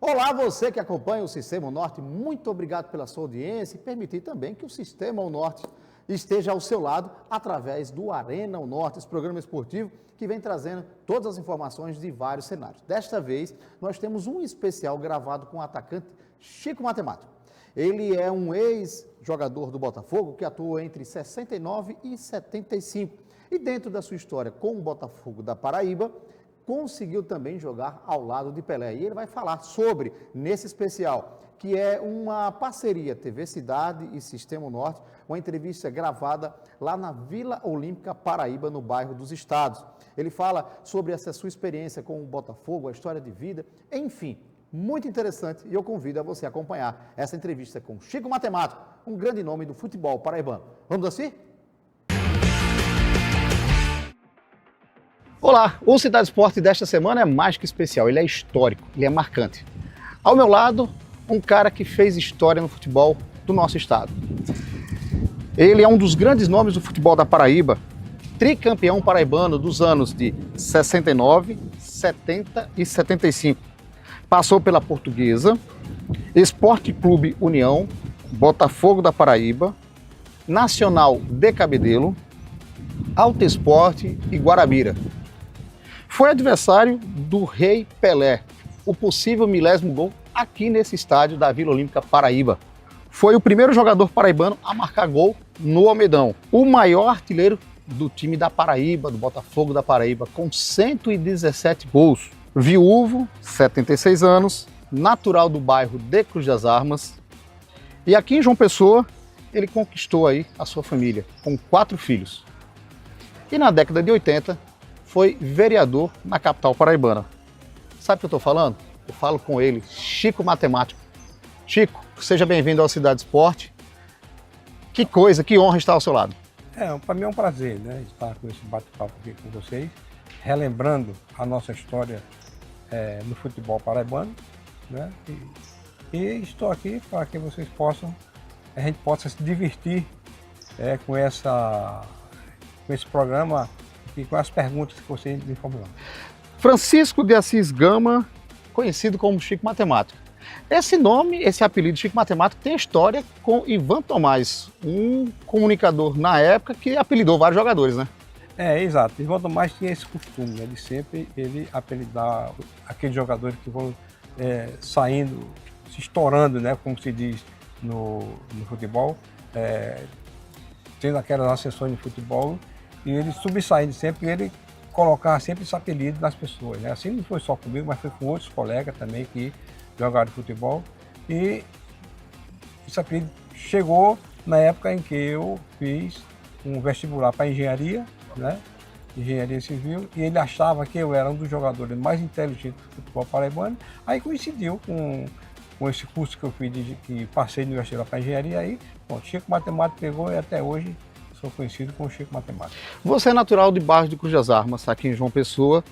Olá, você que acompanha o Sistema Norte, muito obrigado pela sua audiência e permitir também que o Sistema Norte esteja ao seu lado através do Arena Norte, esse programa esportivo que vem trazendo todas as informações de vários cenários. Desta vez, nós temos um especial gravado com o atacante Chico Matemático. Ele é um ex-jogador do Botafogo que atuou entre 69 e 75 e dentro da sua história com o Botafogo da Paraíba, conseguiu também jogar ao lado de Pelé. E ele vai falar sobre, nesse especial, que é uma parceria TV Cidade e Sistema Norte, uma entrevista gravada lá na Vila Olímpica Paraíba, no bairro dos Estados. Ele fala sobre essa sua experiência com o Botafogo, a história de vida, enfim, muito interessante, e eu convido a você a acompanhar essa entrevista com Chico Matemático, um grande nome do futebol paraibano. Vamos assim? Olá, o Cidade Esporte desta semana é mais que especial, ele é histórico, ele é marcante. Ao meu lado, um cara que fez história no futebol do nosso estado. Ele é um dos grandes nomes do futebol da Paraíba, tricampeão paraibano dos anos de 69, 70 e 75. Passou pela Portuguesa, Esporte Clube União, Botafogo da Paraíba, Nacional de Cabedelo, Alto Esporte e Guarabira. Foi adversário do Rei Pelé, o possível milésimo gol aqui nesse estádio da Vila Olímpica Paraíba. Foi o primeiro jogador paraibano a marcar gol no Almedão. O maior artilheiro do time da Paraíba, do Botafogo da Paraíba, com 117 gols. Viúvo, 76 anos, natural do bairro de Cruz das Armas. E aqui em João Pessoa, ele conquistou aí a sua família, com 4 filhos. E na década de 80, foi vereador na capital paraibana. Sabe o que eu estou falando? Eu falo com ele, Chico Matemático. Chico, seja bem-vindo ao Cidade Esporte. Que coisa, que honra estar ao seu lado. Para mim é um prazer, estar com esse bate-papo aqui com vocês, relembrando a nossa história no futebol paraibano, e estou aqui para que vocês a gente possa se divertir com esse programa e com as perguntas que vocês me formularam. Francisco de Assis Gama, conhecido como Chico Matemático. Esse nome, esse apelido Chico Matemático tem história com Ivan Tomás, um comunicador na época que apelidou vários jogadores, né? Exato. Ivan Tomás tinha esse costume, de sempre ele apelidar aqueles jogadores que vão saindo, se estourando, como se diz no futebol, tendo aquelas ascensões de futebol, e ele subsaindo sempre, e ele colocava sempre esse apelido nas pessoas, Assim não foi só comigo, mas foi com outros colegas também que jogaram futebol, e esse apelido chegou na época em que eu fiz um vestibular para engenharia, engenharia civil, e ele achava que eu era um dos jogadores mais inteligentes do futebol paraibano. Aí coincidiu com esse curso que eu fiz, que passei no vestibular para engenharia, aí Chico Matemático pegou, e até hoje sou conhecido como Chico Matemático. Você é natural de bairro de Cruz das Armas, aqui em João Pessoa,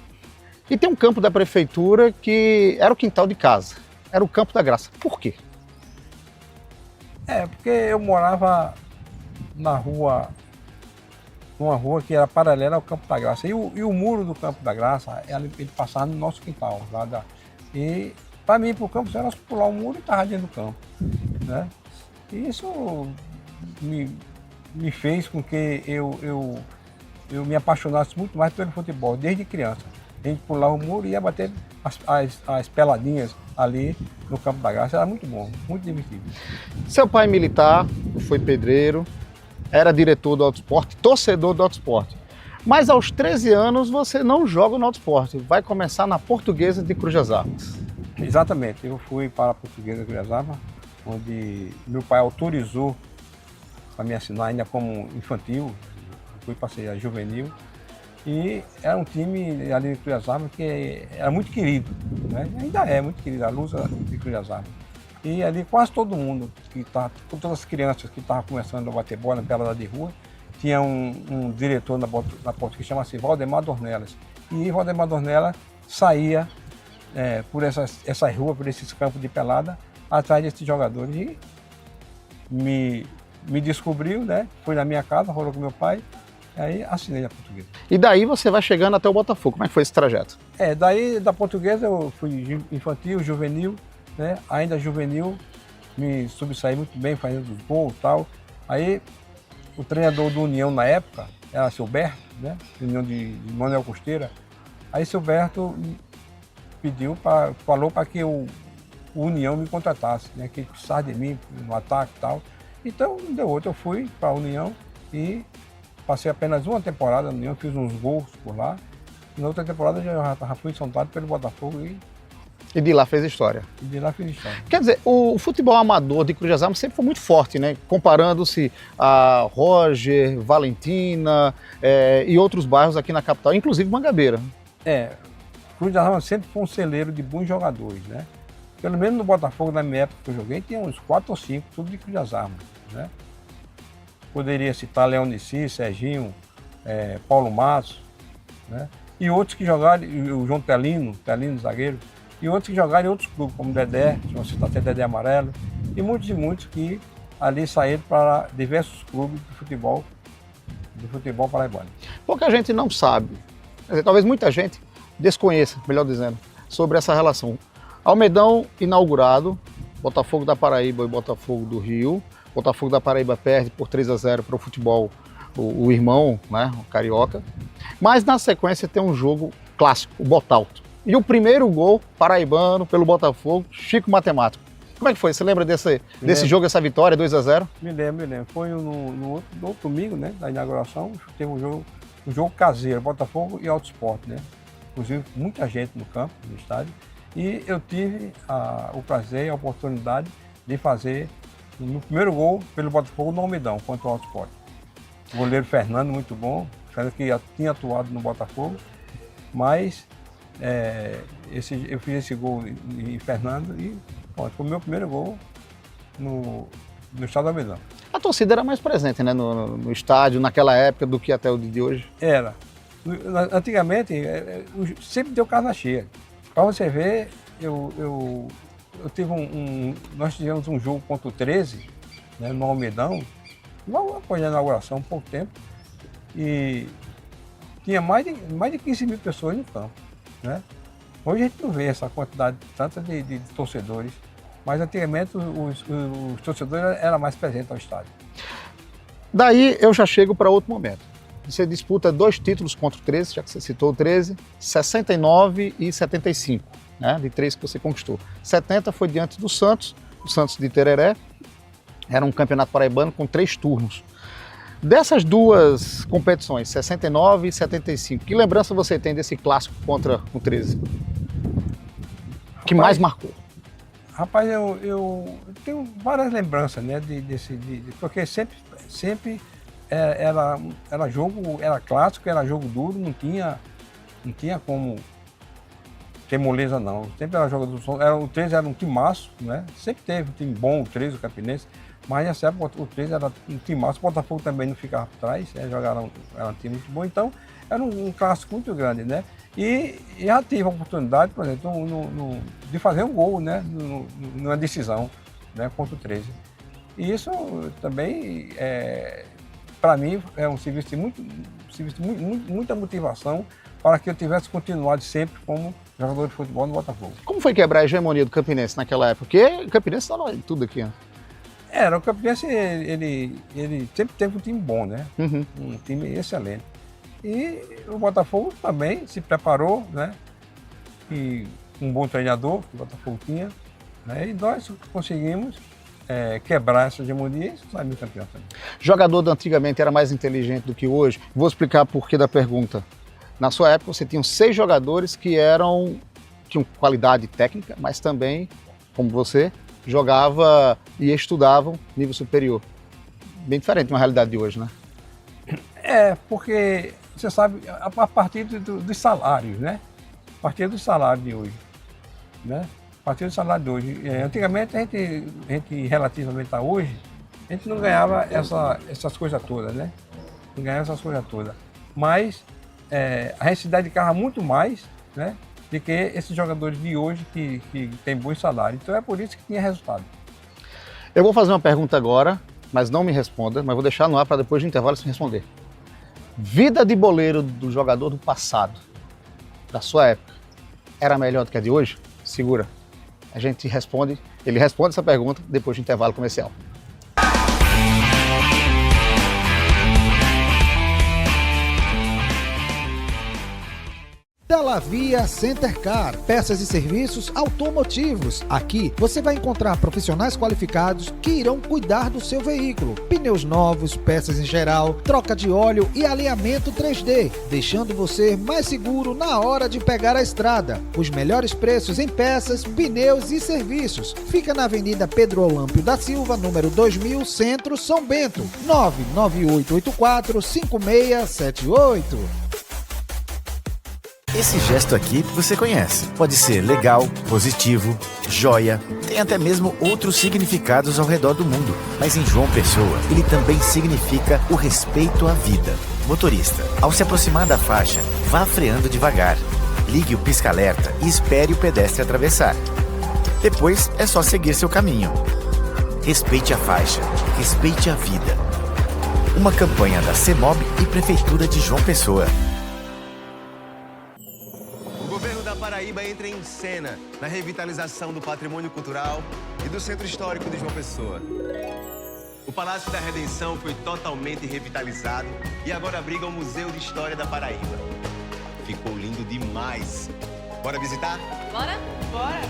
e tem um campo da prefeitura que era o quintal de casa, era o Campo da Graça. Por quê? Porque eu morava numa rua que era paralela ao Campo da Graça, e o muro do Campo da Graça, ele passava no nosso quintal, e para mim ir para o campo era pular o muro e estar dentro do campo, E isso me fez com que eu me apaixonasse muito mais pelo futebol, desde criança. A gente pulava o muro e ia bater as peladinhas ali no Campo da Graça. Era muito bom, muito divertido. Seu pai militar, foi pedreiro, era diretor do Alto Esporte, torcedor do Alto Esporte. Mas aos 13 anos você não joga no Alto Esporte, vai começar na Portuguesa de Cruz das Armas. Exatamente, eu fui para a Portuguesa de Cruz das Armas, onde meu pai autorizou para me assinar ainda como infantil, fui para ser juvenil, e era um time ali de Cruz das Armas que era muito querido, Ainda é muito querido, a Lusa de Cruz das Armas. E ali quase todo mundo, todas as crianças que estavam começando a bater bola na pelada de rua, tinha um diretor na Portuguesa que chama-se Valdemar Dornelas. E Valdemar Dornelas saía por essas ruas, por esses campos de pelada, atrás desses jogadores. E me descobriu, foi na minha casa, falou com meu pai, aí assinei a Portuguesa. E daí você vai chegando até o Botafogo, como é que foi esse trajeto? Daí da Portuguesa eu fui infantil, juvenil, né? Ainda juvenil, me sobressaí muito bem fazendo os gols e tal. Aí o treinador do União na época era Silberto, né? União de Manuel Costeira. Aí Silberto falou para que o União me contratasse, né? Que ele precisava de mim no ataque e tal. Então não deu outro, eu fui para a União e passei apenas uma temporada na União, fiz uns gols por lá. E na outra temporada já fui soltado pelo Botafogo E de lá fez história. e de lá fiz história. Quer dizer, o futebol amador de Cruz das Almas sempre foi muito forte, né? Comparando-se a Roger, Valentina e outros bairros aqui na capital, inclusive Mangabeira. Cruz das Almas sempre foi um celeiro de bons jogadores, né? Pelo menos no Botafogo, na minha época que eu joguei, tinha uns 4 ou 5, tudo de Cruz das Almas, né? Poderia citar Leonici, Serginho, Paulo Matos, né? E outros que jogaram, o João Telino zagueiro, e outros que jogaram em outros clubes, como Dedé, vou citar até Dedé Amarelo, e muitos que ali saíram para diversos clubes do futebol paraibano. Pouca gente não sabe, quer dizer, talvez muita gente desconheça, melhor dizendo, sobre essa relação. Almedão inaugurado, Botafogo da Paraíba e Botafogo do Rio. Botafogo da Paraíba perde por 3-0 para o futebol, o irmão, né, o Carioca. Mas na sequência tem um jogo clássico, o Botalto. E o primeiro gol paraibano pelo Botafogo, Chico Matemático. Como é que foi? Você lembra desse jogo, essa vitória, 2-0? Me lembro. Foi no outro domingo, né, da inauguração, teve um jogo caseiro, Botafogo e Alto Esporte, né? Inclusive muita gente no campo, no estádio. E eu tive o prazer e a oportunidade de fazer o meu primeiro gol pelo Botafogo no Almedão, contra o Alto Esporte. O goleiro Fernando, muito bom, Fernando que já tinha atuado no Botafogo, mas eu fiz esse gol em Fernando e foi o meu primeiro gol no estado do Almedão. A torcida era mais presente, né, no estádio naquela época do que até o dia de hoje? Era. Antigamente, sempre deu casa cheia. Para você ver, eu tive nós tivemos um jogo contra o 13, né, no Almedão, logo após a inauguração, um pouco tempo, e tinha mais de 15 mil pessoas no campo, né? Hoje a gente não vê essa quantidade tanta de torcedores, mas antigamente os torcedores eram mais presentes ao estádio. Daí eu já chego para outro momento. Você disputa 2 títulos contra o 13, já que você citou o 13, 69 e 75, né, de 3 que você conquistou. 70 foi diante do Santos, o Santos de Tereré, era um campeonato paraibano com 3 turnos. Dessas duas competições, 69 e 75, que lembrança você tem desse clássico contra o 13? Que mais marcou? Rapaz, eu tenho várias lembranças, né, porque sempre era jogo, era clássico, era jogo duro, não tinha como ter moleza não. Sempre era jogo duro. O 13 era um timaço, né? Sempre teve um time bom, o 13, o Campinense, mas nessa época o 13 era um timaço, o Botafogo também não ficava por trás, era um time muito bom, então era um clássico muito grande, né? E já tive a oportunidade, por exemplo, de fazer um gol, né, numa decisão, né, contra o 13. E isso também, para mim, é um serviço de muita motivação para que eu tivesse continuado sempre como jogador de futebol no Botafogo. Como foi quebrar a hegemonia do Campinense naquela época? Porque o Campinense estava em tudo aqui, né? O Campinense, ele sempre teve um time bom, né? Uhum. Um time excelente. E o Botafogo também se preparou, né? E um bom treinador que o Botafogo tinha, né? E nós conseguimos quebrar essa hegemonia e sair campeão também. Jogador de antigamente era mais inteligente do que hoje? Vou explicar por que da pergunta. Na sua época você tinha 6 jogadores que tinham qualidade técnica, mas também, como você, jogava e estudavam nível superior. Bem diferente de uma realidade de hoje, né? Porque você sabe, a partir dos salários, né? A partir dos salários de hoje, né? A partir do salário de hoje. Antigamente, a gente, relativamente a hoje, a gente não ganhava essas coisas todas, né? Não ganhava essas coisas todas. Mas a gente se dedicava muito mais, né? Do que esses jogadores de hoje que têm bons salários. Então é por isso que tinha resultado. Eu vou fazer uma pergunta agora, mas não me responda, mas vou deixar no ar para depois do intervalo você me responder. Vida de boleiro do jogador do passado, da sua época, era melhor do que a de hoje? Segura. Ele responde essa pergunta depois do intervalo comercial. Delavia Centercar, peças e serviços automotivos. Aqui você vai encontrar profissionais qualificados que irão cuidar do seu veículo. Pneus novos, peças em geral, troca de óleo e alinhamento 3D, deixando você mais seguro na hora de pegar a estrada. Os melhores preços em peças, pneus e serviços. Fica na Avenida Pedro Olâmpio da Silva, número 2000, Centro, São Bento. 99884-5678. Esse gesto aqui você conhece. Pode ser legal, positivo, joia, tem até mesmo outros significados ao redor do mundo. Mas em João Pessoa, ele também significa o respeito à vida. Motorista, ao se aproximar da faixa, vá freando devagar. Ligue o pisca-alerta e espere o pedestre atravessar. Depois é só seguir seu caminho. Respeite a faixa, respeite a vida. Uma campanha da CEMOB e Prefeitura de João Pessoa. Paraíba entra em cena na revitalização do patrimônio cultural e do Centro Histórico de João Pessoa. O Palácio da Redenção foi totalmente revitalizado e agora abriga o Museu de História da Paraíba. Ficou lindo demais. Bora visitar? Bora? Bora!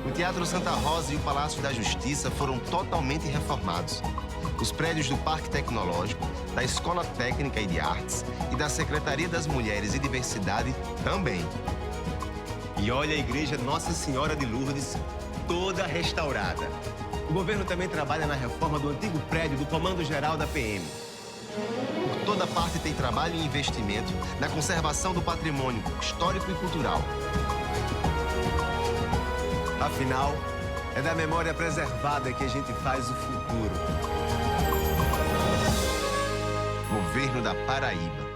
O Teatro Santa Rosa e o Palácio da Justiça foram totalmente reformados. Os prédios do Parque Tecnológico, da Escola Técnica e de Artes e da Secretaria das Mulheres e Diversidade também. E olha a Igreja Nossa Senhora de Lourdes, toda restaurada. O governo também trabalha na reforma do antigo prédio do Comando Geral da PM. Por toda parte tem trabalho e investimento na conservação do patrimônio histórico e cultural. Afinal, é da memória preservada que a gente faz o futuro. Governo da Paraíba.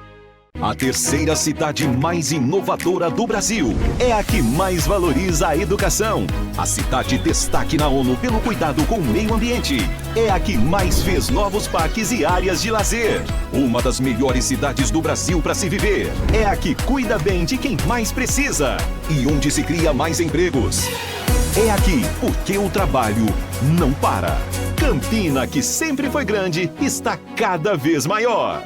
A terceira cidade mais inovadora do Brasil é a que mais valoriza a educação. A cidade destaque na ONU pelo cuidado com o meio ambiente. É a que mais fez novos parques e áreas de lazer. Uma das melhores cidades do Brasil para se viver. É a que cuida bem de quem mais precisa e onde se cria mais empregos. É aqui porque o trabalho não para. Campina, que sempre foi grande, está cada vez maior.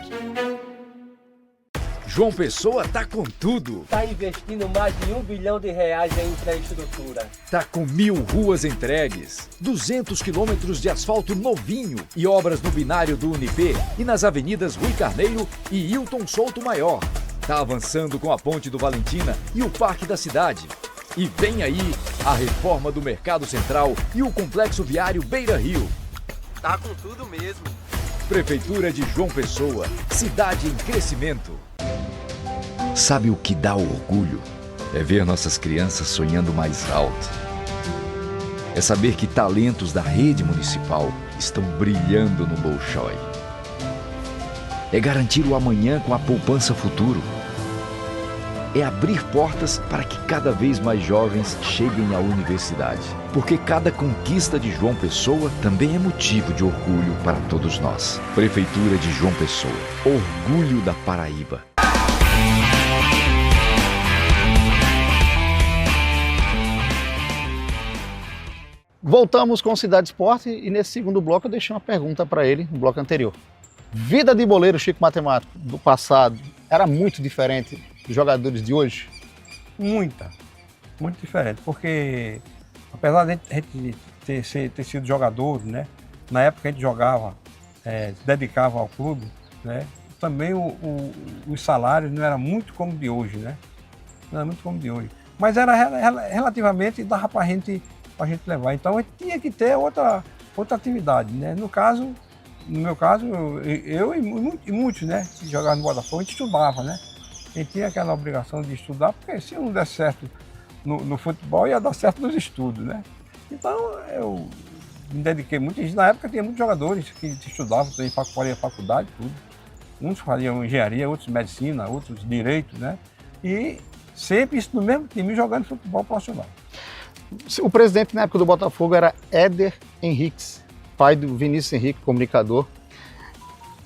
João Pessoa tá com tudo. Tá investindo mais de R$1 bilhão em infraestrutura. Tá com 1000 ruas entregues, 200 quilômetros de asfalto novinho e obras no binário do Unip e nas avenidas Rui Carneiro e Hilton Souto Maior. Tá avançando com a Ponte do Valentina e o Parque da Cidade. E vem aí a reforma do Mercado Central e o Complexo Viário Beira Rio. Tá com tudo mesmo. Prefeitura de João Pessoa, cidade em crescimento. Sabe o que dá orgulho? É ver nossas crianças sonhando mais alto. É saber que talentos da rede municipal estão brilhando no Bolshoi. É garantir o amanhã com a poupança futuro. É abrir portas para que cada vez mais jovens cheguem à universidade. Porque cada conquista de João Pessoa também é motivo de orgulho para todos nós. Prefeitura de João Pessoa. Orgulho da Paraíba. Voltamos com Cidade Esporte e nesse segundo bloco eu deixei uma pergunta para ele no bloco anterior. Vida de boleiro Chico Matemático do passado era muito diferente dos jogadores de hoje? Muito diferente, porque apesar de a gente ter sido jogador, né, na época que a gente jogava, se dedicava ao clube, né, também os salários não eram muito como de hoje, né? Não era muito como de hoje. Mas era relativamente, dava para a gente levar. Então a gente tinha que ter outra atividade, né? No meu caso, eu e muitos, né, que jogavam no Botafogo, a gente estudava, né? A gente tinha aquela obrigação de estudar, porque se não der certo no futebol, ia dar certo nos estudos, né? Então eu me dediquei muito. Na época tinha muitos jogadores que estudavam, faziam faculdade, tudo. Uns faziam engenharia, outros medicina, outros direito, né? E sempre isso no mesmo time, jogando futebol profissional. O presidente na época do Botafogo era Éder Henriques, pai do Vinícius Henrique, comunicador.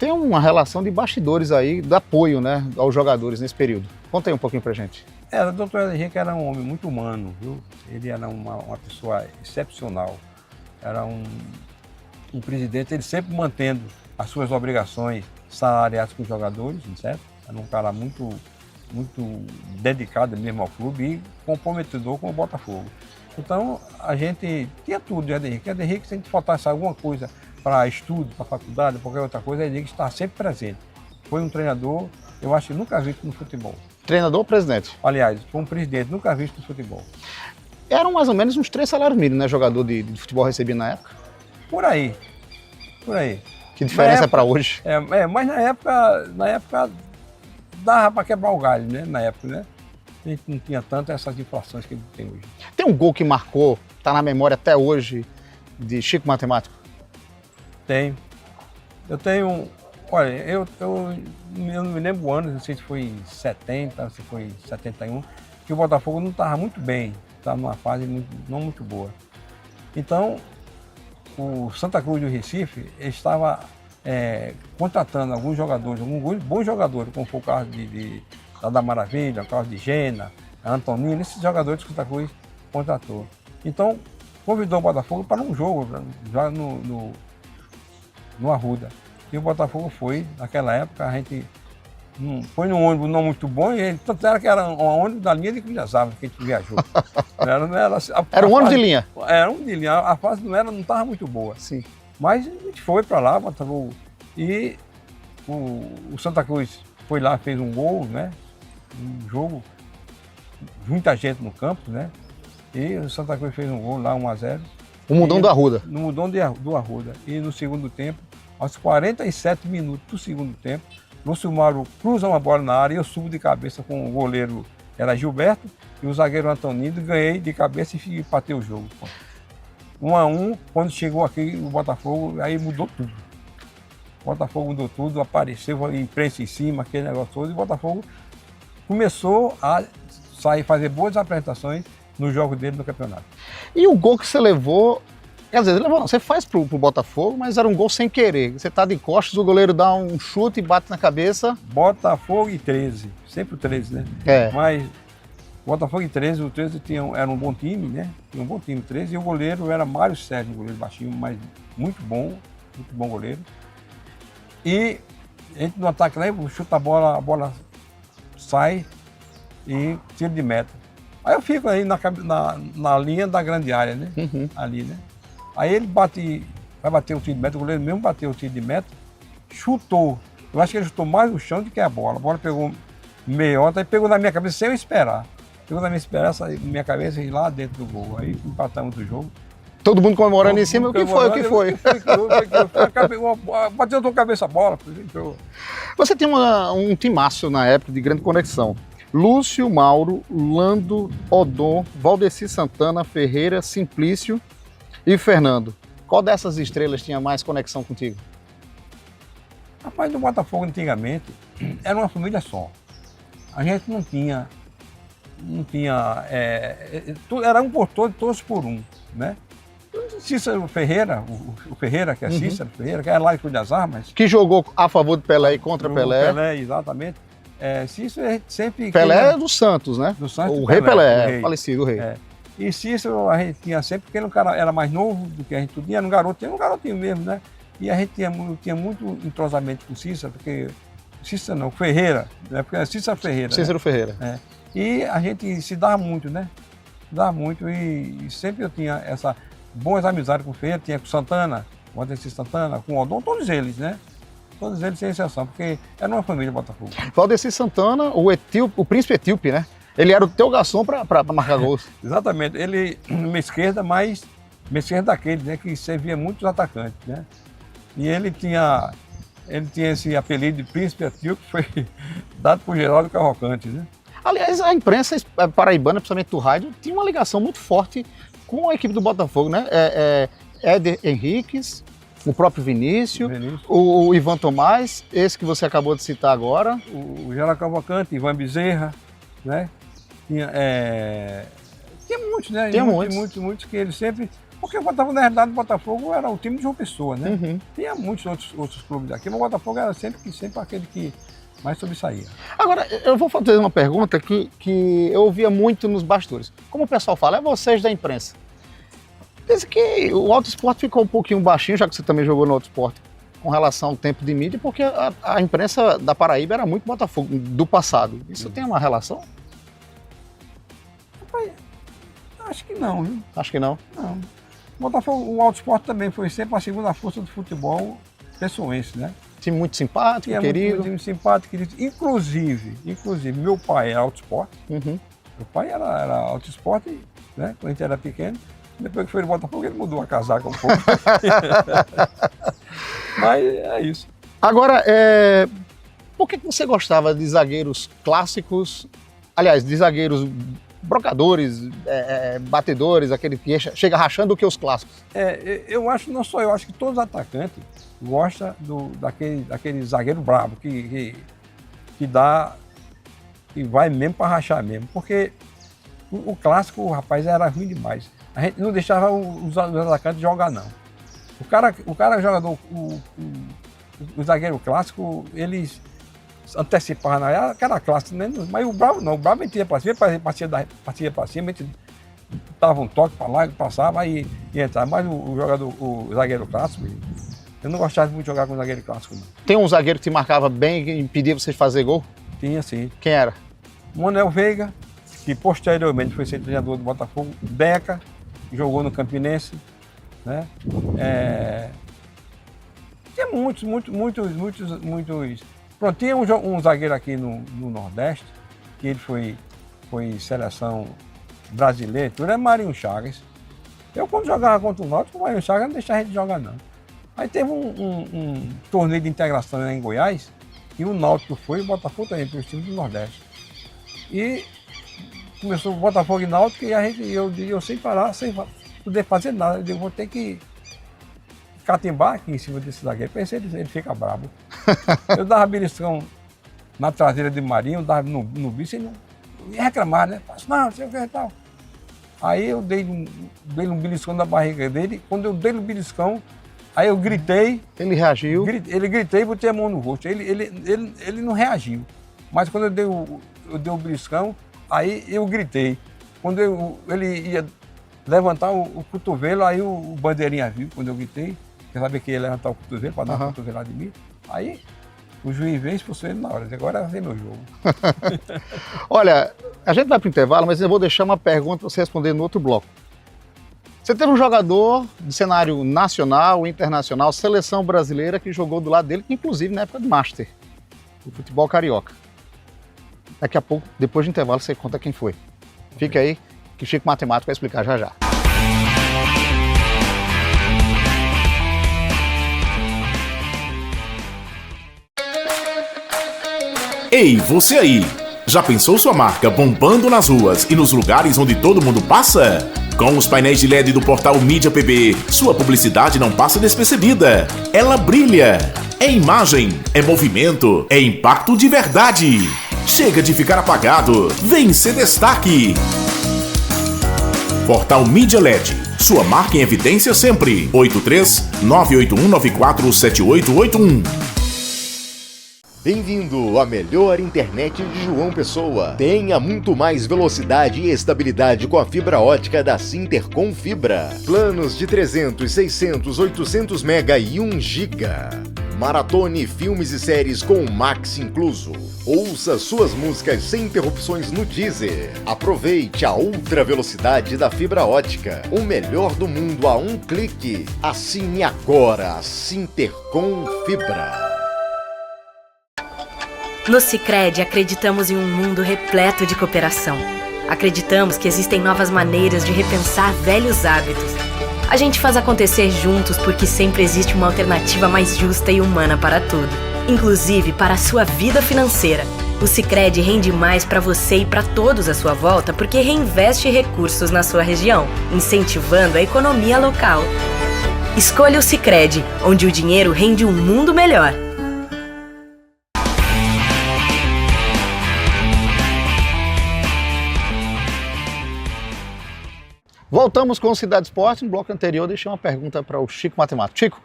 tem uma relação de bastidores aí, de apoio, né, aos jogadores nesse período. Conta aí um pouquinho pra gente. O doutor Éder Henrique era um homem muito humano, viu? Ele era uma pessoa excepcional. Era um presidente, ele sempre mantendo as suas obrigações salariais com os jogadores, certo? Era um cara muito dedicado mesmo ao clube e comprometedor com o Botafogo. Então, a gente tinha tudo de Éder Henrique. Éder Henrique, se a gente faltasse alguma coisa para estudo, para faculdade, qualquer outra coisa, Éder Henrique estava sempre presente. Foi um treinador, eu acho que nunca visto no futebol. Treinador ou presidente? Aliás, foi um presidente nunca visto no futebol. Eram mais ou menos uns 3 salários mínimos, né? Jogador de futebol recebia na época. Por aí. Que diferença é para hoje? Mas na época dava para quebrar o galho, né? Na época, né? A gente não tinha tanto essas inflações que a gente tem hoje. Tem um gol que marcou, tá na memória até hoje, de Chico Matemático? Tem. Eu tenho. Olha, eu não me lembro o ano, não sei se foi em 70, se foi em 71, que o Botafogo não estava muito bem, estava numa fase não muito boa. Então, o Santa Cruz do Recife estava contratando alguns jogadores, alguns bons jogadores, como foi o caso da Maravilha, o caso de Gena, Antonino, esses jogadores que o Santa Cruz contratou. Então, convidou o Botafogo para um jogo já no Arruda. E o Botafogo foi, naquela época, a gente foi num ônibus não muito bom, e tanto era que era um ônibus da linha de Cunhazava que a gente viajou. Era um ônibus de linha? Era um de linha, a fase não estava muito boa. Sim. Mas a gente foi para lá, Botafogo, e o Santa Cruz foi lá, fez um gol, né? Um jogo, muita gente no campo, né? E o Santa Cruz fez um gol lá, 1-0. O Mundão do Arruda. No Mundão do Arruda. E no segundo tempo, aos 47 minutos do segundo tempo, Lúcio Mauro cruza uma bola na área e eu subo de cabeça com o goleiro, era Gilberto, e o zagueiro Antonino, ganhei de cabeça e empatei o jogo. 1-1, quando chegou aqui o Botafogo, aí mudou tudo. O Botafogo mudou tudo, apareceu a imprensa em cima, aquele negócio todo, e o Botafogo começou a fazer boas apresentações no jogo dele no campeonato. E o gol que você levou, quer dizer, você faz pro Botafogo, mas era um gol sem querer. Você tá de costas, o goleiro dá um chute e bate na cabeça. Botafogo e 13, sempre o 13, né? Mas Botafogo e 13, o 13 era um bom time, né? Tinha um bom time, o 13, e o goleiro era Mário Sérgio, um goleiro baixinho, mas muito bom goleiro. E a gente no ataque lá, chuta a bola sai e tiro de meta. Aí eu fico aí na linha da grande área, né? Uhum. Ali, né? Aí ele vai bater o tiro de meta, o goleiro mesmo bateu o tiro de meta, chutou. Eu acho que ele chutou mais no chão do que a bola. A bola pegou meiota e pegou na minha cabeça sem eu esperar. Pegou na minha cabeça e lá dentro do gol. Aí empatamos o jogo. Todo mundo comemorando em cima, o que foi? Bateu a tua cabeça a bola. Você tem um timaço na época de grande conexão. Lúcio Mauro, Lando, Odon, Valdeci Santana, Ferreira, Simplício e Fernando. Qual dessas estrelas tinha mais conexão contigo? Rapaz, do Botafogo antigamente era uma família só. A gente não tinha era um por todos por um, né? Cícero Ferreira, o Ferreira, que é Cícero Ferreira, que era lá de Cruz das Armas. Que jogou a favor de Pelé e contra Pelé. Pelé, exatamente. Cícero a gente sempre... Pelé é do Santos, né? Do Santos, o Rei Pelé, falecido, o Rei. E Cícero a gente tinha sempre, porque ele era mais novo do que a gente tinha, era um garotinho mesmo, né? E a gente tinha muito entrosamento com Cícero, porque... Cícero não, Ferreira, né? Porque é Cícero Ferreira. Cícero, né? Ferreira. E a gente se dava muito, né? Dava muito e sempre eu tinha essa boas amizades com o Ferreira, tinha com Santana, com o Valdeci Santana, com o Odon, todos eles, né? Todos eles sem exceção, porque era uma família Botafogo. Valdeci Santana, o príncipe etíope, né? Ele era o teu garçom para marcar gols. Exatamente. Ele, minha esquerda, mas minha esquerda daquele, né? Que servia muitos atacantes, né? E ele tinha esse apelido de príncipe etíope, que foi dado por Geraldo Cavalcante, né? Aliás, a imprensa paraibana, principalmente do rádio, tinha uma ligação muito forte com a equipe do Botafogo, né? Éder Henriques, o próprio Vinícius. O Ivan Tomás, esse que você acabou de citar agora. O Geraldo Cavalcante, Ivan Bezerra, né? Tinha muitos, né? Tinha muitos que eles sempre Porque o Botafogo, na verdade, o Botafogo era o time de João Pessoa, né? Uhum. Tinha muitos outros clubes daqui, mas o Botafogo era sempre aquele que mais sobressaía. Agora, eu vou fazer uma pergunta que eu ouvia muito nos bastidores. Como o pessoal fala, é vocês da imprensa. Diz que o Auto Esporte ficou um pouquinho baixinho, já que você também jogou no Auto Esporte, com relação ao tempo de mídia, porque a imprensa da Paraíba era muito Botafogo do passado. Isso tem uma relação? Acho que não, viu? Acho que não. Não. O Botafogo, o Auto Esporte também foi sempre a segunda força do futebol pessoense, né? Time muito simpático, querido. Muito simpático, querido. Inclusive, meu pai era Auto Esporte. Uhum. Meu pai era Auto Esporte, né? Quando a gente era pequeno. Depois que foi no Botafogo, ele mudou a casaca um pouco. Mas é isso. Agora, por que você gostava de zagueiros clássicos, aliás, de zagueiros brocadores, batedores, aquele que chega rachando do que os clássicos? Eu acho, não só eu, acho que todos os atacantes gostam daquele zagueiro brabo, que vai mesmo para rachar mesmo. Porque o clássico, rapaz, era ruim demais. A gente não deixava os atacantes jogar, não. O cara jogador, o zagueiro clássico, eles antecipavam na área, aquela classe, né? Mas o bravo não, o bravo metia para cima, partia para cima, a gente dava um toque para lá, passava e entrava. Mas o zagueiro clássico, eu não gostava muito de jogar com o zagueiro clássico, não. Tem um zagueiro que te marcava bem e impedia você de fazer gol? Tinha, sim. Quem era? Manuel Veiga, que posteriormente foi ser treinador do Botafogo, Beca, jogou no Campinense, né? Tinha muitos. Pronto, tinha um zagueiro aqui no Nordeste, que ele foi seleção brasileira, tudo é Marinho Chagas. Eu, quando jogava contra o Náutico, o Marinho Chagas não deixava a gente jogar, não. Aí teve um torneio de integração lá em Goiás, e o Náutico foi, e o Botafogo também, para os times do Nordeste. E começou o Botafogo e Náutico, e eu sem parar, sem poder fazer nada. Eu digo, vou ter que catimbar aqui em cima desse zagueiro. Pensei, ele fica bravo. Eu dava beliscão na traseira de Marinho, dava no bicho, ele não ia reclamar, né? Não sei o que e tal. Aí eu dei um beliscão na barriga dele. Quando eu dei um beliscão, aí eu gritei. Ele reagiu? Ele gritei e botei a mão no rosto. Ele não reagiu. Mas quando eu dei o beliscão, aí eu gritei. Quando ele ia levantar o cotovelo, aí o bandeirinha viu, quando eu gritei, eu sabia que ia levantar o cotovelo para dar uma cotovelada em mim. Aí o juiz veio e expulsou ele na hora. Agora vai ser meu jogo. Olha, a gente vai para o intervalo, mas eu vou deixar uma pergunta para você responder no outro bloco. Você teve um jogador de cenário nacional, internacional, seleção brasileira, que jogou do lado dele, que inclusive na época do Master, do futebol carioca. Daqui a pouco, depois do intervalo, você conta quem foi. Fica aí, que Chico Matemático vai explicar já já. Ei, você aí! Já pensou sua marca bombando nas ruas e nos lugares onde todo mundo passa? Com os painéis de LED do portal Mídia PB, sua publicidade não passa despercebida. Ela brilha. É imagem, é movimento, é impacto de verdade. Chega de ficar apagado. Vem ser destaque. Portal Mídia LED. Sua marca em evidência sempre. 83-981947881. Bem-vindo à melhor internet de João Pessoa. Tenha muito mais velocidade e estabilidade com a fibra ótica da Sintercom Fibra. Planos de 300, 600, 800 mega e 1 giga. Maratone filmes e séries com o Max incluso. Ouça suas músicas sem interrupções no Deezer. Aproveite a ultra velocidade da fibra ótica. O melhor do mundo a um clique. Assine agora a Sintercom Fibra. No Sicredi acreditamos em um mundo repleto de cooperação. Acreditamos que existem novas maneiras de repensar velhos hábitos. A gente faz acontecer juntos porque sempre existe uma alternativa mais justa e humana para tudo, inclusive para a sua vida financeira. O Sicredi rende mais para você e para todos à sua volta porque reinveste recursos na sua região, incentivando a economia local. Escolha o Sicredi, onde o dinheiro rende um mundo melhor. Voltamos com o Cidade Esporte. No bloco anterior, deixei uma pergunta para o Chico Matemático. Chico,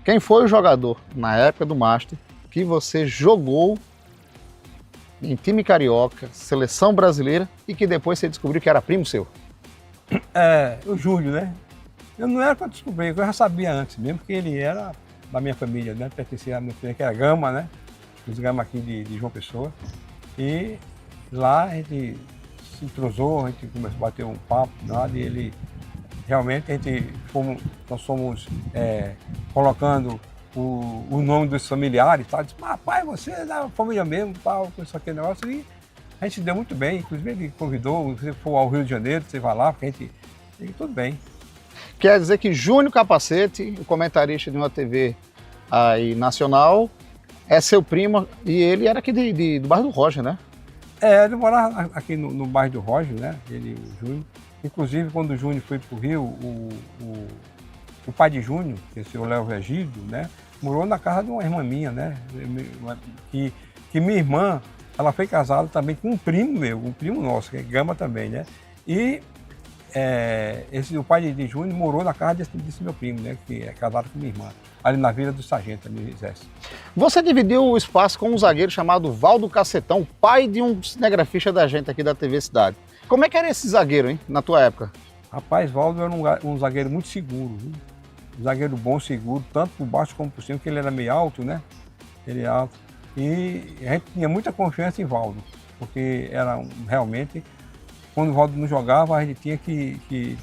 quem foi o jogador, na época do Master, que você jogou em time carioca, seleção brasileira, e que depois você descobriu que era primo seu? O Júlio, né? Eu não era para descobrir, eu já sabia antes, mesmo que ele era da minha família, né? Pertencia à minha família, que era Gama, né? Os Gama aqui de João Pessoa. E lá a gente se entrosou, a gente começou a bater um papo, nada, e ele realmente nós fomos colocando o nome dos familiares, tal. Disse, pai, você é da família mesmo, tal, com isso aqui, negócio, e a gente deu muito bem, inclusive ele convidou, você for ao Rio de Janeiro, você vai lá, porque a gente, e tudo bem. Quer dizer que Júnior Capacete, o comentarista de uma TV aí nacional, é seu primo, e ele era aqui do bairro do Roger, né? Ele morava aqui no bairro do Roger, né? Ele, o Júnior. Inclusive, quando o Júnior foi para o Rio, o pai de Júnior, que é o senhor Léo Regídio, né? Morou na casa de uma irmã minha, né? Que minha irmã, ela foi casada também com um primo meu, um primo nosso, que é Gama também, né? E o pai de Júnior morou na casa desse meu primo, né? Que é casado com minha irmã, ali na Vila do Sargento, no Exército. Você dividiu o espaço com um zagueiro chamado Valdo Cacetão, pai de um cinegrafista da gente aqui da TV Cidade. Como é que era esse zagueiro, hein, na tua época? Rapaz, Valdo era um zagueiro muito seguro, viu? Um zagueiro bom, seguro, tanto por baixo como por cima, porque ele era meio alto, né? Ele é alto. E a gente tinha muita confiança em Valdo, porque era realmente, quando o Valdo não jogava, a gente tinha que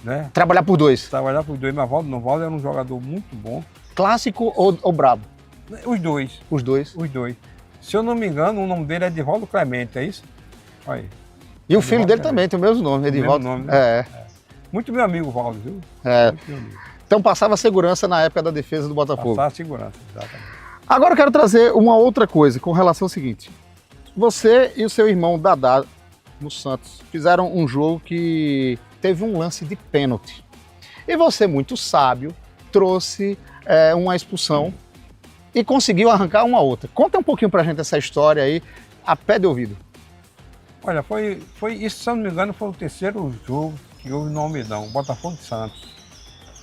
né? Trabalhar por dois. Trabalhar por dois, mas Valdo era um jogador muito bom. Clássico ou brabo? Os dois. Os dois? Os dois. Se eu não me engano, o nome dele é Edivaldo Clemente, é isso? Olha aí. E o filho dele também tem o mesmo nome, Edivaldo. Mesmo nome, né? Muito meu amigo, Valdo, viu? Muito meu amigo. Então passava segurança na época da defesa do Botafogo. Passava segurança, exatamente. Agora eu quero trazer uma outra coisa com relação ao seguinte. Você e o seu irmão Dadá, no Santos, fizeram um jogo que teve um lance de pênalti. E você, muito sábio, trouxe uma expulsão e conseguiu arrancar uma outra. Conta um pouquinho pra gente essa história aí, a pé de ouvido. Olha, foi isso, se eu não me engano, foi o terceiro jogo que houve no Almedão, Botafogo de Santos.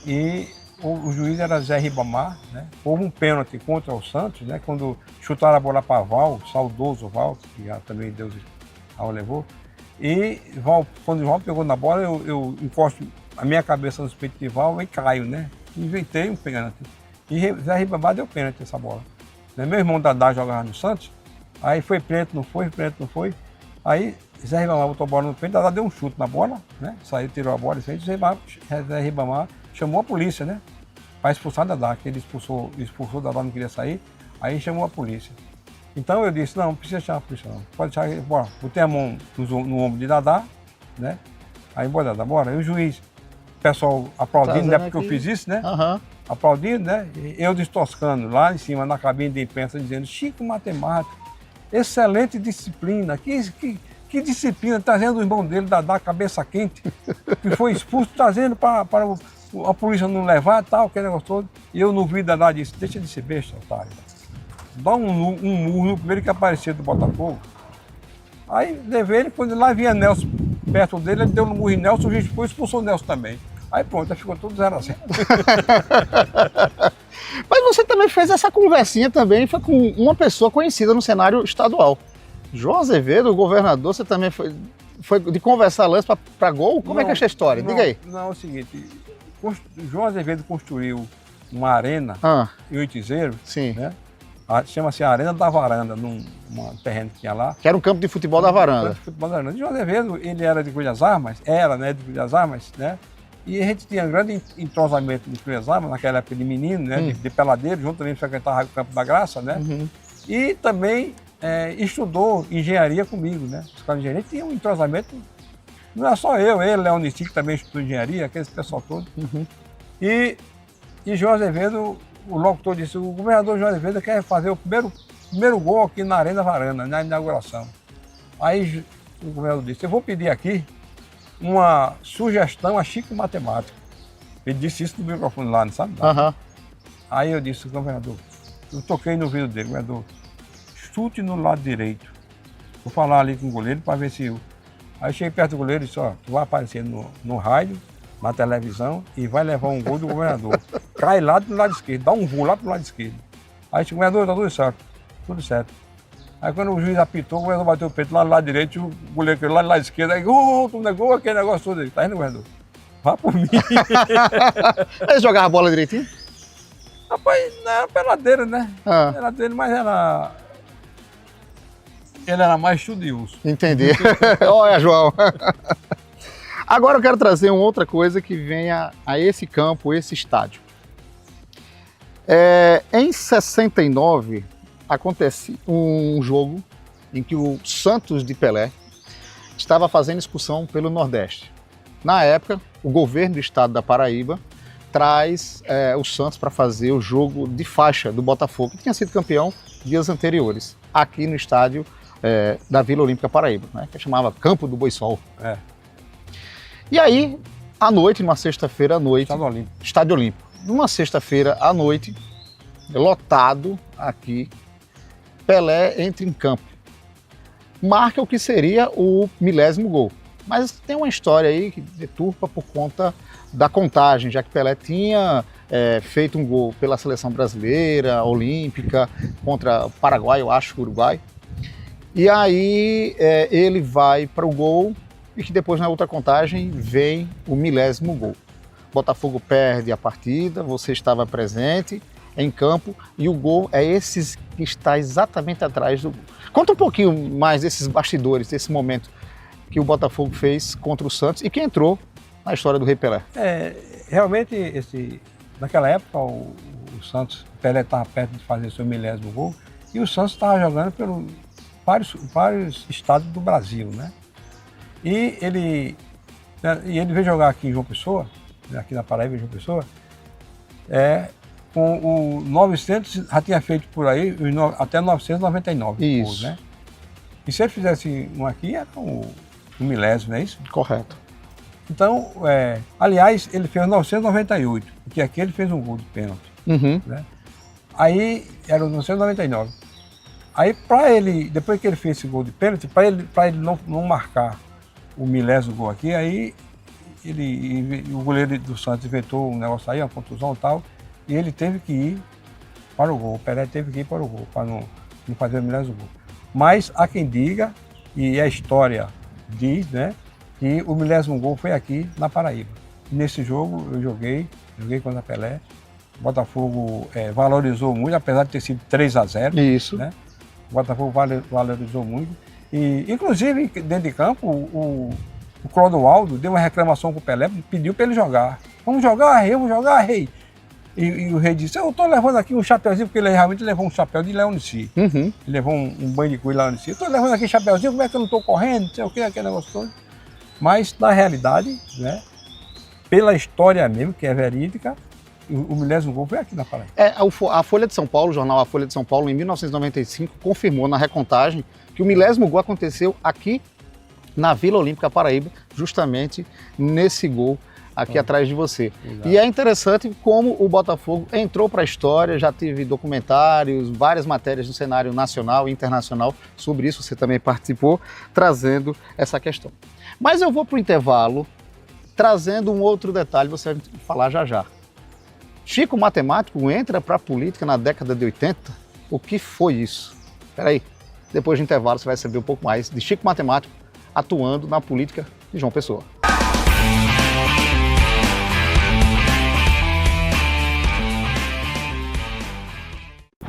E o juiz era Zé Ribamar, né? Houve um pênalti contra o Santos, né? Quando chutaram a bola para Val, saudoso Val, que já também Deus levou. E quando o Val pegou na bola, eu encosto a minha cabeça no peito de Val e caio, né? Inventei um pênalti. E Zé Ribamar deu pênalti essa bola. Meu irmão Dadá jogava no Santos, aí foi preto, não foi. Aí Zé Ribamar botou a bola no peito, Dadá deu um chute na bola, né? Saiu, tirou a bola e fez. Zé Ribamar chamou a polícia, né? Para expulsar Dadá, que ele expulsou Dadá, não queria sair, aí chamou a polícia. Então eu disse, não precisa chamar a polícia não, pode deixar, bora. Botei a mão no ombro de Dadá, né? Aí bora Dadá, bora. E o juiz, o pessoal aplaudindo, né? Porque eu fiz isso, né? Aplaudindo, né? Eu destoscando lá em cima na cabine de imprensa, dizendo, Chico Matemático, excelente disciplina, que disciplina, trazendo o irmão dele, Dadá, cabeça quente, que foi expulso, trazendo para a polícia não levar e tal, aquele negócio todo. E eu no vídeo Dadá disse, deixa de ser besta, otário. Dá um murro no primeiro que aparecia do Botafogo. Aí levei ele, quando lá vinha Nelson perto dele, ele deu um murro em Nelson, o juiz expulsou o Nelson também. Aí pronto, aí ficou tudo 0-0. Mas você também fez essa conversinha também, foi com uma pessoa conhecida no cenário estadual. João Azevedo, o governador, você também foi de conversar lance para gol? Como é que é essa história? Diga aí. Não, é o seguinte, João Azevedo construiu uma arena em Oitizeiro, né? Chama-se Arena da Varanda, num terreno que tinha lá. Que era um campo de futebol da Varanda. De futebol da Varanda. João Azevedo, ele era de Cruz das Armas, de Cruz das Armas, né? E a gente tinha um grande entrosamento de Cruz das Armas, naquela época de menino, né? De peladeiro, junto também frequentava o Campo da Graça, né? E também estudou engenharia comigo, né? Escola de engenharia, tinha um entrosamento, não era só eu, ele, Leonici, que também estudou engenharia, aquele pessoal todo. E João Azevedo, o locutor disse, o governador João Azevedo quer fazer o primeiro gol aqui na Arena Varanda, na inauguração. Aí o governador disse, eu vou pedir aqui uma sugestão a Chico Matemático. Ele disse isso no microfone lá, não sabe? Aí eu disse, governador, eu toquei no ouvido dele, governador, chute no lado direito. Vou falar ali com o goleiro para ver se Aí eu cheguei perto do goleiro e disse, ó, tu vai aparecer no rádio, na televisão e vai levar um gol do governador. Cai lá do lado esquerdo, dá um voo lá pro lado esquerdo. Aí disse, governador, tá tudo certo. Tudo certo. Aí quando o juiz apitou, o governador bateu o peito lá do lado direito, o goleiro lá do lado esquerdo, aí tu negou aquele negócio todo aí. Tá indo, governador? Vá por mim. Eles jogavam a bola direitinho? Rapaz, não era peladeiro, né? Peladeiro, mas era... Ele era mais estudioso. Entendi. Olha, João. Agora eu quero trazer uma outra coisa que venha a esse campo, esse estádio. Em 69, acontece um jogo em que o Santos de Pelé estava fazendo excursão pelo Nordeste. Na época, o governo do estado da Paraíba traz o Santos para fazer o jogo de faixa do Botafogo, que tinha sido campeão dias anteriores, aqui no estádio da Vila Olímpica Paraíba, né, que chamava Campo do Boiçol. E aí, à noite, numa sexta-feira à noite... Estádio Olímpico. Numa sexta-feira à noite, lotado aqui, Pelé entra em campo. Marca o que seria o 1000º gol. Mas tem uma história aí que deturpa por conta da contagem, já que Pelé tinha feito um gol pela seleção brasileira, olímpica, contra o Paraguai, eu acho, Uruguai. E aí ele vai para o gol e que depois na outra contagem vem o 1000º gol. Botafogo perde a partida, você estava presente em campo e o gol é esse que está exatamente atrás do gol. Conta um pouquinho mais desses bastidores, desse momento que o Botafogo fez contra o Santos e que entrou na história do Rei Pelé. Realmente, naquela época, o Santos, o Pelé estava perto de fazer seu 1000º gol e o Santos estava jogando pelos vários estados do Brasil, né? E ele veio jogar aqui em João Pessoa, aqui na Paraíba, em João Pessoa, com o 900, já tinha feito por aí até 999 gols, né? E se ele fizesse um aqui, era o 1000º, não é isso? Correto. Então, aliás, ele fez 998, porque aqui ele fez um gol de pênalti. Né? Aí, era o 999. Aí, depois que ele fez esse gol de pênalti, para ele não marcar o 1000º gol aqui, aí o goleiro do Santos inventou um negócio aí, uma contusão e tal, e ele teve que ir para o gol. O Pelé teve que ir para o gol, para não fazer o 1000º gol. Mas há quem diga, e a história diz, né, que o 1000º gol foi aqui na Paraíba. E nesse jogo eu joguei contra o Pelé. O Botafogo valorizou muito, apesar de ter sido 3-0. Isso. Né? O Botafogo valorizou muito. E, inclusive, dentro de campo, o Clodoaldo deu uma reclamação com o Pelé, pediu para ele jogar. Vamos jogar, rei, vamos jogar, rei. E o rei disse, eu estou levando aqui um chapeuzinho, porque ele realmente levou um chapéu de Leonici. Ele levou um banho de cuia de Leonici. Eu estou levando aqui um chapeuzinho, como é que eu não estou correndo, não sei o que, aquele negócio todo. Mas, na realidade, né, pela história mesmo, que é verídica, o 1000º gol foi aqui na Paraíba. A Folha de São Paulo, o jornal A Folha de São Paulo, em 1995, confirmou na recontagem que o 1000º gol aconteceu aqui na Vila Olímpica Paraíba, justamente nesse gol aqui atrás de você. Exato. E é interessante como o Botafogo entrou para a história, já teve documentários, várias matérias no cenário nacional e internacional sobre isso, você também participou, trazendo essa questão. Mas eu vou para o intervalo, trazendo um outro detalhe, você vai falar já já. Chico Matemático entra para a política na década de 80? O que foi isso? Espera aí, depois do intervalo você vai saber um pouco mais de Chico Matemático atuando na política de João Pessoa.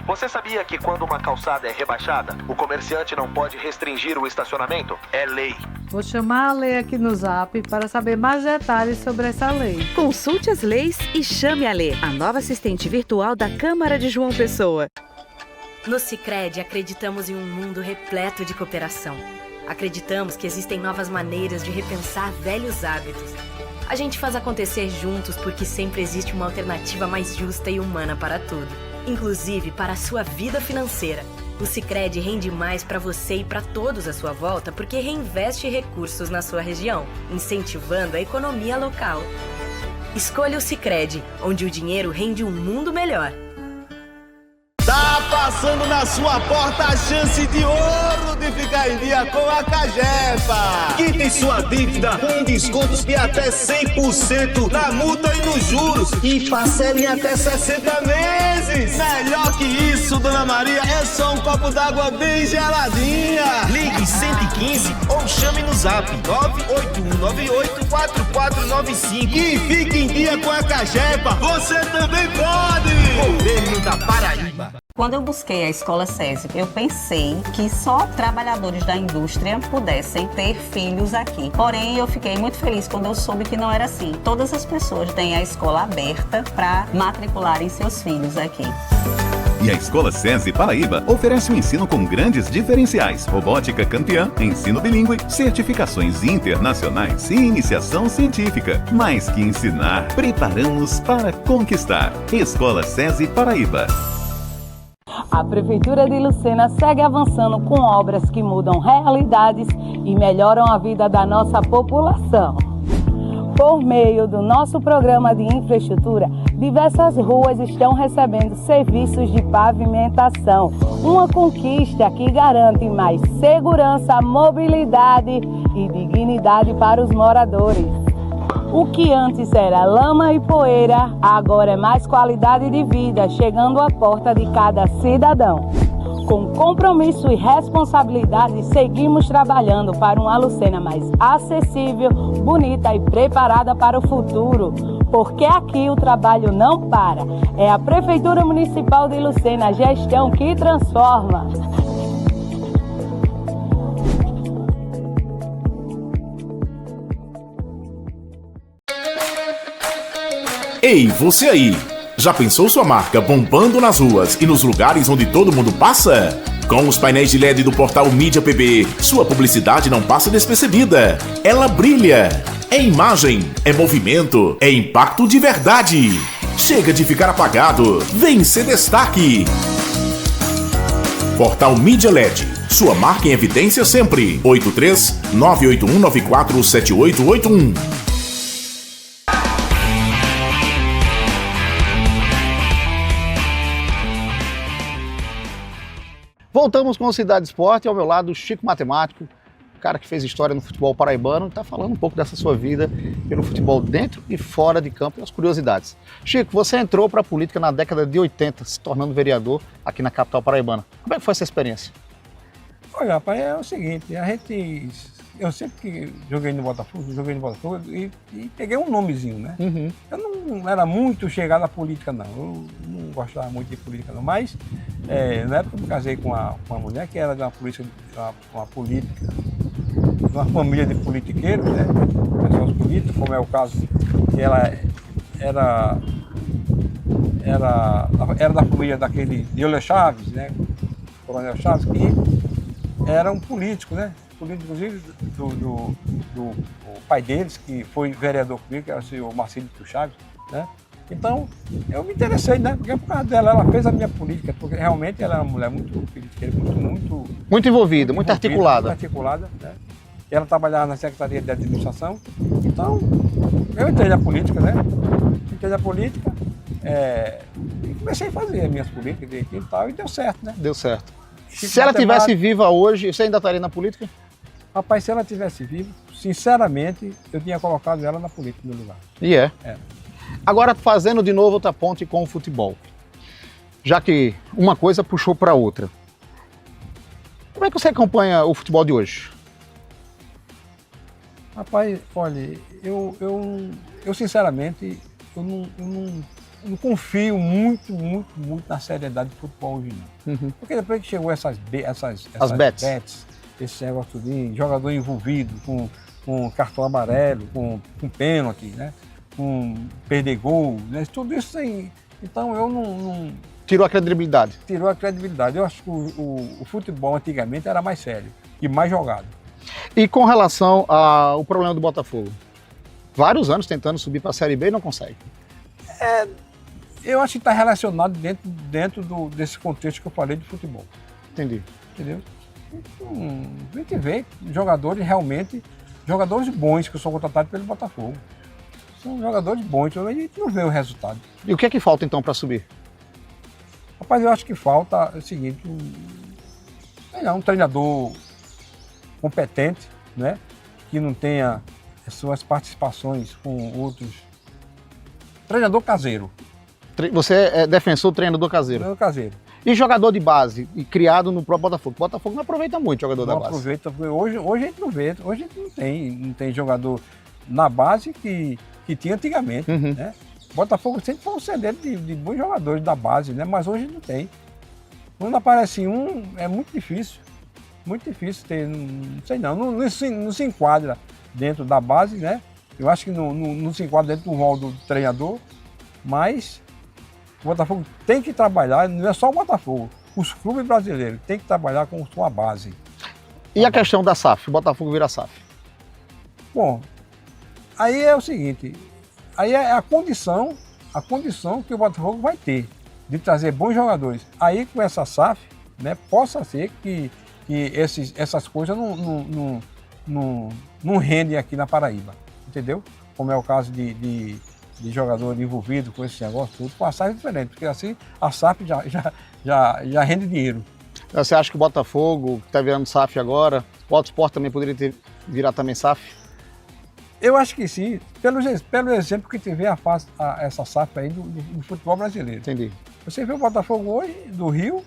Você sabia que quando uma calçada é rebaixada, o comerciante não pode restringir o estacionamento? É lei. Vou chamar a Lei aqui no Zap para saber mais detalhes sobre essa lei. Consulte as leis e chame a Lei, a nova assistente virtual da Câmara de João Pessoa. No Sicredi acreditamos em um mundo repleto de cooperação. Acreditamos que existem novas maneiras de repensar velhos hábitos. A gente faz acontecer juntos porque sempre existe uma alternativa mais justa e humana para tudo, inclusive para a sua vida financeira. O Sicredi rende mais para você e para todos à sua volta porque reinveste recursos na sua região, incentivando a economia local. Escolha o Sicredi, onde o dinheiro rende um mundo melhor. Tá passando na sua porta a chance de ouro de ficar em dia com a Cagepa. Quite sua dívida com descontos de até 100% na multa e nos juros e parcele em até 60 meses. Melhor que isso, Dona Maria, é só um copo d'água bem geladinha. Ligue 115 ou chame no zap 981984495 e fique em dia com a Cagepa. Você também pode! Governo da Paraíba. Quando eu busquei a Escola SESI, eu pensei que só trabalhadores da indústria pudessem ter filhos aqui. Porém, eu fiquei muito feliz quando eu soube que não era assim. Todas as pessoas têm a escola aberta para matricularem seus filhos aqui. E a Escola SESI Paraíba oferece um ensino com grandes diferenciais: robótica campeã, ensino bilíngue, certificações internacionais e iniciação científica. Mais que ensinar, preparamos para conquistar. Escola SESI Paraíba. A Prefeitura de Lucena segue avançando com obras que mudam realidades e melhoram a vida da nossa população. Por meio do nosso programa de infraestrutura, diversas ruas estão recebendo serviços de pavimentação. Uma conquista que garante mais segurança, mobilidade e dignidade para os moradores. O que antes era lama e poeira, agora é mais qualidade de vida, chegando à porta de cada cidadão. Com compromisso e responsabilidade, seguimos trabalhando para uma Lucena mais acessível, bonita e preparada para o futuro. Porque aqui o trabalho não para. É a Prefeitura Municipal de Lucena, gestão que transforma. Ei, você aí! Já pensou sua marca bombando nas ruas e nos lugares onde todo mundo passa? Com os painéis de LED do portal Mídia PB, sua publicidade não passa despercebida. Ela brilha. É imagem, é movimento, é impacto de verdade. Chega de ficar apagado. Vem ser destaque. Portal Mídia LED. Sua marca em evidência sempre. 83-981947881. Voltamos com o Cidade Esporte, ao meu lado o Chico Matemático, cara que fez história no futebol paraibano, está falando um pouco dessa sua vida pelo futebol dentro e fora de campo e as curiosidades. Chico, você entrou para a política na década de 80, se tornando vereador aqui na capital paraibana. Como é que foi essa experiência? Olha, rapaz, é o seguinte, eu sempre que joguei no Botafogo e peguei um nomezinho, né? Uhum. Eu não era muito chegado à política, não. Eu não gostava muito de política, não. Mas, na época eu me casei com uma mulher que era de uma política, de uma família de politiqueiros, né? Pessoas políticos, como é o caso que ela era da família daquele Euler Chaves, né? Coronel Chaves, que era um político, né? Político, inclusive, do pai deles, que foi vereador comigo, que era o senhor Marcelito Chaves, né? Então, eu me interessei, né? Porque por causa dela, ela fez a minha política, porque realmente ela era uma mulher muito política, muito envolvida, muito articulada. Muito articulada, né? Ela trabalhava na Secretaria de Administração, então, eu entrei na política, né? E comecei a fazer as minhas políticas e tal, e deu certo, né? Deu certo. Se ela tivesse viva hoje, você ainda estaria na política? Rapaz, se ela tivesse viva, sinceramente, eu tinha colocado ela na política no lugar. E é? É. Agora, fazendo de novo outra ponte com o futebol. Já que uma coisa puxou para outra. Como é que você acompanha o futebol de hoje? Rapaz, olha, eu sinceramente, eu não confio muito na seriedade do futebol hoje, não. Uhum. Porque depois que chegou essas bets, esse negócio de jogador envolvido com cartão amarelo, com pênalti, né? Com perder gol, né? Tudo isso aí. Então eu não... Tirou a credibilidade. Tirou a credibilidade. Eu acho que o futebol antigamente era mais sério e mais jogado. E com relação ao problema do Botafogo? Vários anos tentando subir para a Série B e não consegue. Eu acho que está relacionado dentro desse contexto que eu falei de futebol. Entendi. Entendeu? A gente vê jogadores bons que são contratados pelo Botafogo. São jogadores bons, a gente não vê o resultado. E o que é que falta então para subir? Rapaz, eu acho que falta o seguinte, um treinador competente, né? Que não tenha as suas participações com outros. Treinador caseiro. Você é defensor do treinador caseiro? Treinador caseiro. E jogador de base, e criado no próprio Botafogo? Botafogo não aproveita muito jogador da Não base. aproveita, porque hoje a gente não vê, hoje a gente não tem jogador na base que tinha antigamente, né? Botafogo sempre foi um celeiro de bons jogadores da base, né? Mas hoje não tem. Quando aparece um, é muito difícil ter, não sei não se enquadra dentro da base, né? Eu acho que não se enquadra dentro do rol do treinador, mas o Botafogo tem que trabalhar, não é só o Botafogo, os clubes brasileiros têm que trabalhar com sua base. E a questão da SAF, o Botafogo vira SAF? Bom, aí é o seguinte, aí é a condição que o Botafogo vai ter de trazer bons jogadores. Aí com essa SAF, né, possa ser que essas coisas não rendem aqui na Paraíba, entendeu? Como é o caso de jogador envolvido com esse negócio tudo, com a SAF é diferente, porque assim a SAF já rende dinheiro. Você acha que o Botafogo, que está virando SAF agora, o Auto Sport também poderia virar também SAF? Eu acho que sim, pelo exemplo que teve essa SAF aí do futebol brasileiro. Entendi. Você vê o Botafogo hoje, do Rio,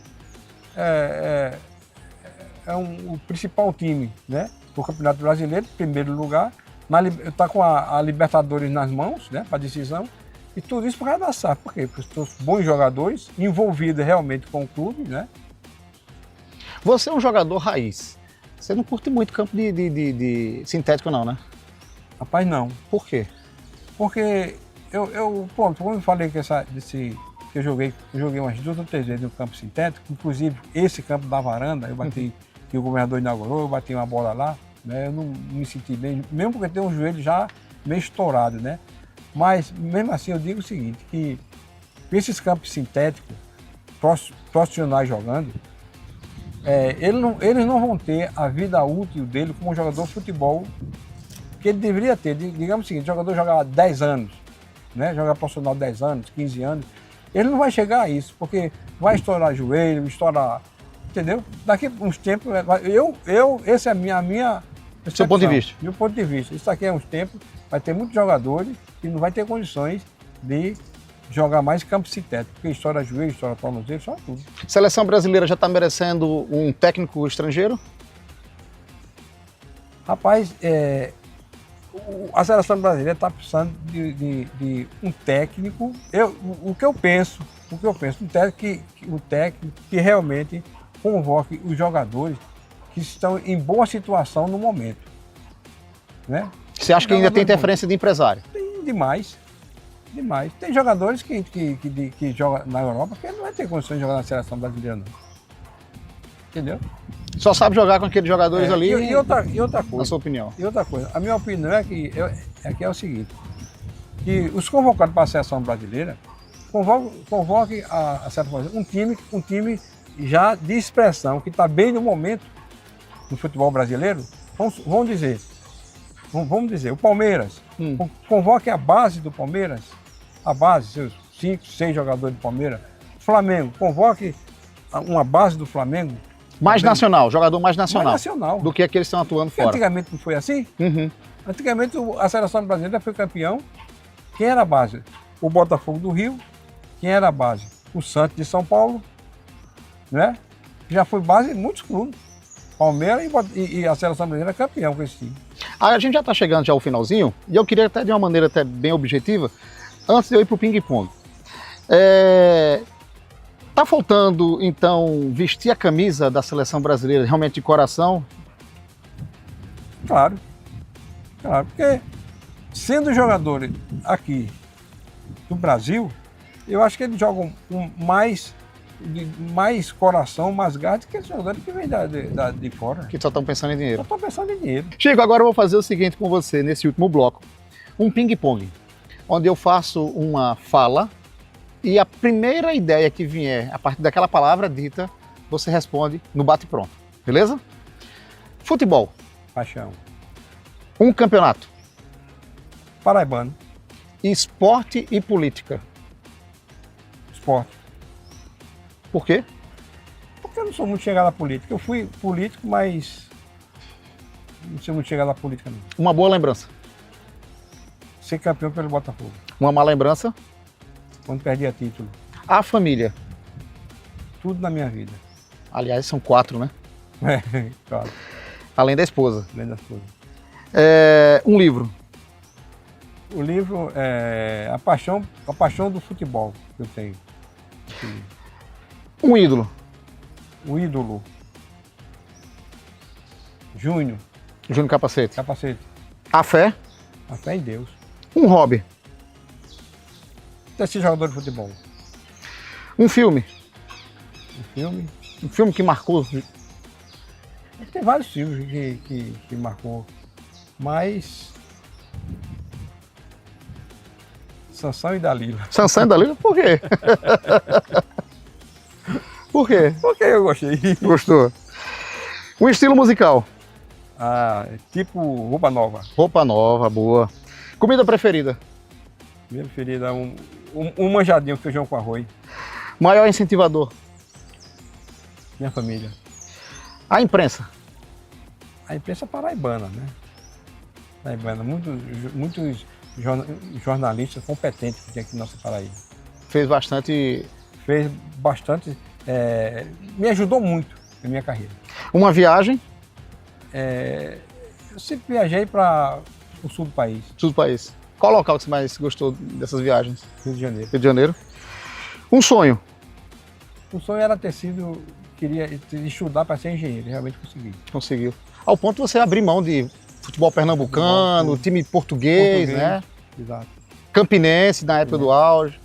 o principal time, né? Do Campeonato Brasileiro, primeiro lugar, está com a Libertadores nas mãos, né? Para decisão, e tudo isso por causa da SAF. Por quê? Porque os bons jogadores, envolvidos realmente com o clube, né? Você é um jogador raiz. Você não curte muito campo de sintético não, né? Rapaz, não. Por quê? Porque pronto, como eu falei que eu joguei umas 2 ou 3 vezes no campo sintético, inclusive esse campo da varanda, eu bati, que o governador inaugurou, eu bati uma bola lá, né? Eu não me senti bem, mesmo porque tem um joelho já meio estourado, né? Mas mesmo assim eu digo o seguinte, que esses campos sintéticos, profissionais jogando, eles não vão ter a vida útil dele como jogador de futebol que ele deveria ter. Digamos o seguinte, o jogador jogar 10 anos, né? Jogar profissional 10 anos, 15 anos, ele não vai chegar a isso, porque vai estourar joelho, entendeu? Daqui a uns tempos, esse é a minha seu ponto de vista. Meu ponto de vista. Isso aqui é uns tempos, vai ter muitos jogadores que não vai ter condições de jogar mais campo sintético, porque estoura joelho, estoura tornozelo, estoura tudo. Seleção brasileira já está merecendo um técnico estrangeiro? Rapaz, a seleção brasileira está precisando de um técnico. O que eu penso, um técnico que realmente convoque os jogadores que estão em boa situação no momento, né? Você acha que ainda tem interferência de empresário? Tem demais. Tem jogadores que jogam na Europa que não vai ter condições de jogar na seleção brasileira, não. Entendeu? Só sabe jogar com aqueles jogadores ali. E outra coisa. Na sua opinião. E outra coisa. A minha opinião é que é o seguinte: que os convocados para a seleção brasileira convoquem a seleção brasileira um time já de expressão, que está bem no momento no futebol brasileiro. Vamos dizer, o Palmeiras. Convoque a base do Palmeiras, seus 5, 6 jogadores do Palmeiras. Flamengo, convoque uma base do Flamengo. Mais nacional, jogador mais nacional. Mais nacional. Do que aqueles que estão atuando fora. Antigamente não foi assim? Antigamente a seleção brasileira foi campeão. Quem era a base? O Botafogo do Rio. Quem era a base? O Santos de São Paulo. Né? Já foi base em muitos clubes. Palmeiras e a seleção brasileira é campeão com esse time. A gente já está chegando já ao finalzinho, e eu queria até de uma maneira até bem objetiva, antes de eu ir para o ping-pong. Tá faltando, então, vestir a camisa da seleção brasileira realmente de coração? Claro, porque sendo jogadores aqui do Brasil, eu acho que eles jogam com mais coração, mais garra do que os jogadores que vêm de fora. Que só estão pensando em dinheiro. Só estão pensando em dinheiro. Chico, agora eu vou fazer o seguinte com você, nesse último bloco. Um ping-pong, onde eu faço uma fala e a primeira ideia que vier a partir daquela palavra dita, você responde no bate-pronto. Beleza? Futebol. Paixão. Um campeonato. Paraibano. Esporte e política. Esporte. Por quê? Porque eu não sou muito chegado à política. Eu fui político, mas não sou muito chegado à política, não. Uma boa lembrança. Ser campeão pelo Botafogo. Uma má lembrança. Quando perdi a título. A família. Tudo na minha vida. Aliás, são 4, né? É, claro. Além da esposa. Além da esposa. Um livro. O livro é A Paixão do Futebol que eu tenho. Um ídolo. O ídolo. Júnior Capacete. Capacete. A fé. A fé em Deus. Um hobby. Ter sido jogador de futebol. Um filme. Um filme. Um filme que marcou. Tem vários filmes que marcou. Mas Sansão e Dalila. Sansão e Dalila? Por quê? Por quê? Porque eu gostei. Gostou. Um estilo musical. Tipo roupa nova. Roupa nova, boa. Comida preferida. Minha preferida, um manjadinho, feijão com arroz. Maior incentivador. Minha família. A imprensa. A imprensa paraibana, né? Paraibana. Muitos jornalistas competentes que tem aqui na nossa Paraíba. Fez bastante. Me ajudou muito na minha carreira. Uma viagem. Eu sempre viajei para o sul do país. Sul do país. Qual local que você mais gostou dessas viagens? Rio de Janeiro. Rio de Janeiro. Um sonho. O sonho era queria estudar para ser engenheiro, realmente consegui. Conseguiu. Ao ponto de você abrir mão de futebol pernambucano, time português, né? Exato. Campinense, na época do auge.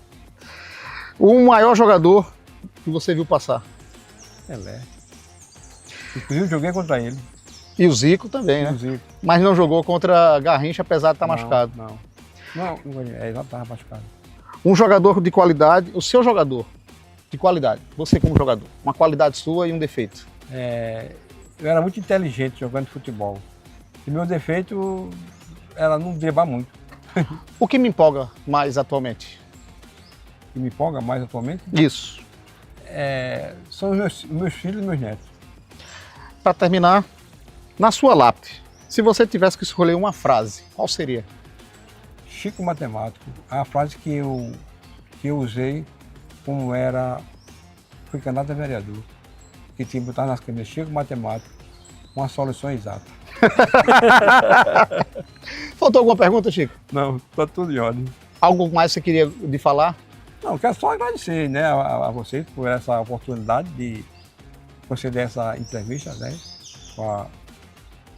O maior jogador que você viu passar? Pelé. Inclusive, joguei contra ele. E o Zico também, né? O Zico. Mas não jogou contra Garrincha, apesar de estar machucado. Não, estava machucado. Um jogador de qualidade, o seu jogador de qualidade, você como jogador, uma qualidade sua e um defeito. Eu era muito inteligente jogando futebol. E meu defeito era não driblar muito. O que me empolga mais atualmente? O que me empolga mais atualmente? Isso. São os meus filhos e meus netos. Para terminar, na sua lápide, se você tivesse que escolher uma frase, qual seria? Chico Matemático. A frase que eu usei como fui candidato a vereador. Que tinha que botar nas câmeras Chico Matemático, uma solução exata. Faltou alguma pergunta, Chico? Não, está tudo em ordem. Algo mais que você queria de falar? Não, quero só agradecer, né, a vocês por essa oportunidade de conceder essa entrevista, né, com o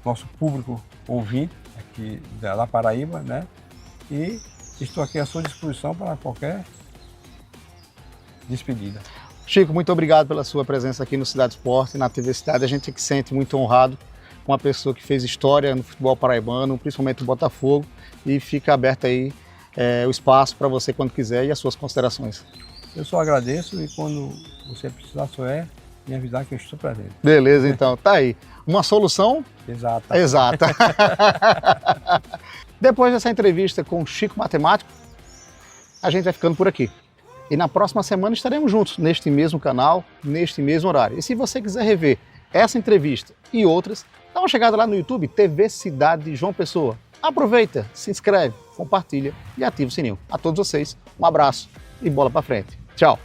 nosso público ouvinte aqui da Paraíba, né, e estou aqui à sua disposição para qualquer despedida. Chico, muito obrigado pela sua presença aqui no Cidade Esporte, na TV Cidade. A gente se sente muito honrado com uma pessoa que fez história no futebol paraibano, principalmente no Botafogo, e fica aberto aí o espaço para você quando quiser e as suas considerações. Eu só agradeço e quando você precisar, só me avisar que eu estou presente. Beleza, então. Tá aí. Uma solução exata. Depois dessa entrevista com o Chico Matemático, a gente vai ficando por aqui. E na próxima semana estaremos juntos, neste mesmo canal, neste mesmo horário. E se você quiser rever essa entrevista e outras, dá uma chegada lá no YouTube, TV Cidade João Pessoa. Aproveita, se inscreve, compartilha e ativa o sininho. A todos vocês, um abraço e bola pra frente. Tchau!